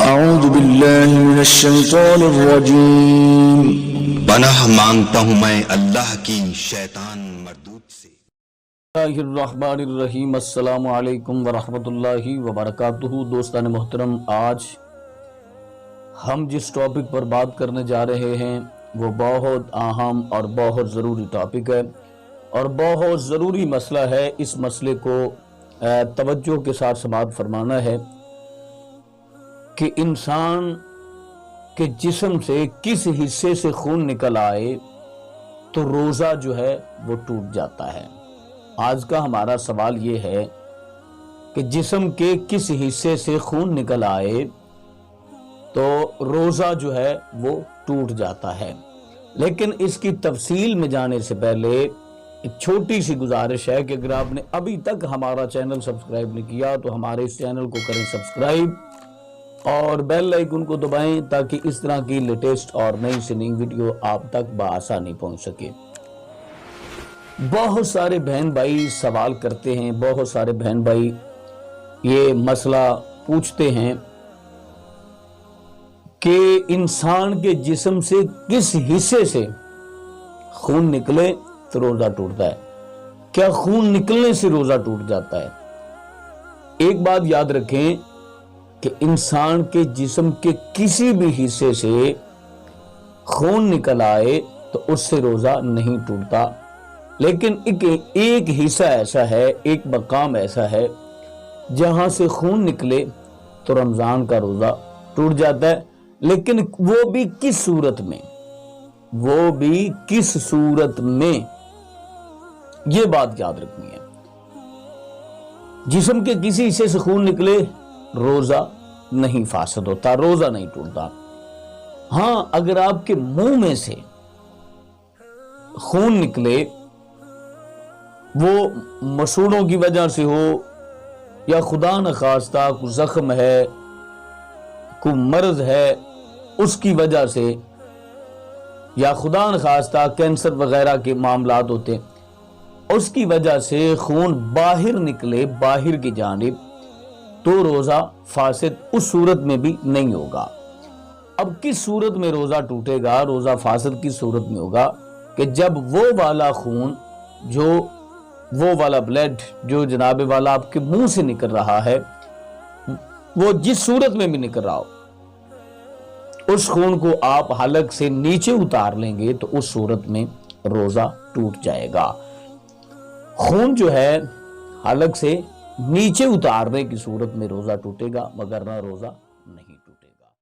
اعوذ باللہ من الشیطان الرجیم۔ پناہ مانگتا ہوں میں اللہ کی شیطان مردود سے۔ بسم اللہ الرحمن الرحیم۔ السلام علیکم ورحمۃ اللہ وبرکاتہ۔ دوستان محترم، آج ہم جس ٹاپک پر بات کرنے جا رہے ہیں وہ بہت اہم اور بہت ضروری ٹاپک ہے اور بہت ضروری مسئلہ ہے۔ اس مسئلے کو توجہ کے ساتھ سماعت فرمانا ہے کہ انسان کے جسم سے کس حصے سے خون نکل آئے تو روزہ جو ہے وہ ٹوٹ جاتا ہے۔ آج کا ہمارا سوال یہ ہے کہ جسم کے کس حصے سے خون نکل آئے تو روزہ جو ہے وہ ٹوٹ جاتا ہے۔ لیکن اس کی تفصیل میں جانے سے پہلے ایک چھوٹی سی گزارش ہے کہ اگر آپ نے ابھی تک ہمارا چینل سبسکرائب نہیں کیا تو ہمارے اس چینل کو کریں سبسکرائب اور بیل آئیکن کو دبائیں تاکہ اس طرح کی لیٹسٹ اور نئی سے نئی ویڈیو آپ تک بآسانی پہنچ سکے۔ بہت سارے بہن بھائی سوال کرتے ہیں، بہت سارے بہن بھائی یہ مسئلہ پوچھتے ہیں کہ انسان کے جسم سے کس حصے سے خون نکلے تو روزہ ٹوٹتا ہے؟ کیا خون نکلنے سے روزہ ٹوٹ جاتا ہے؟ ایک بات یاد رکھیں کہ انسان کے جسم کے کسی بھی حصے سے خون نکل آئے تو اس سے روزہ نہیں ٹوٹتا، لیکن ایک حصہ ایسا ہے، ایک مقام ایسا ہے جہاں سے خون نکلے تو رمضان کا روزہ ٹوٹ جاتا ہے۔ لیکن وہ بھی کس صورت میں، وہ بھی کس صورت میں، یہ بات یاد رکھنی ہے۔ جسم کے کسی حصے سے خون نکلے روزہ نہیں فاسد ہوتا، روزہ نہیں ٹوٹتا۔ ہاں، اگر آپ کے منہ میں سے خون نکلے، وہ مسوڑوں کی وجہ سے ہو یا خدا نخواستہ کوئی زخم ہے، کوئی مرض ہے اس کی وجہ سے، یا خدا نخواستہ کینسر وغیرہ کے معاملات ہوتے ہیں، اس کی وجہ سے خون باہر نکلے باہر کی جانب تو روزہ فاسد اس صورت میں بھی نہیں ہوگا۔ اب کس صورت میں روزہ ٹوٹے گا، روزہ فاسد کس صورت میں ہوگا؟ کہ جب وہ والا خون، وہ والا بلڈ جو جناب والا آپ کے منہ سے نکل رہا ہے، وہ جس صورت میں بھی نکل رہا ہو، اس خون کو آپ حلق سے نیچے اتار لیں گے تو اس صورت میں روزہ ٹوٹ جائے گا۔ خون جو ہے حلق سے نیچے اتارنے کی صورت میں روزہ ٹوٹے گا، مگر نہ روزہ نہیں ٹوٹے گا۔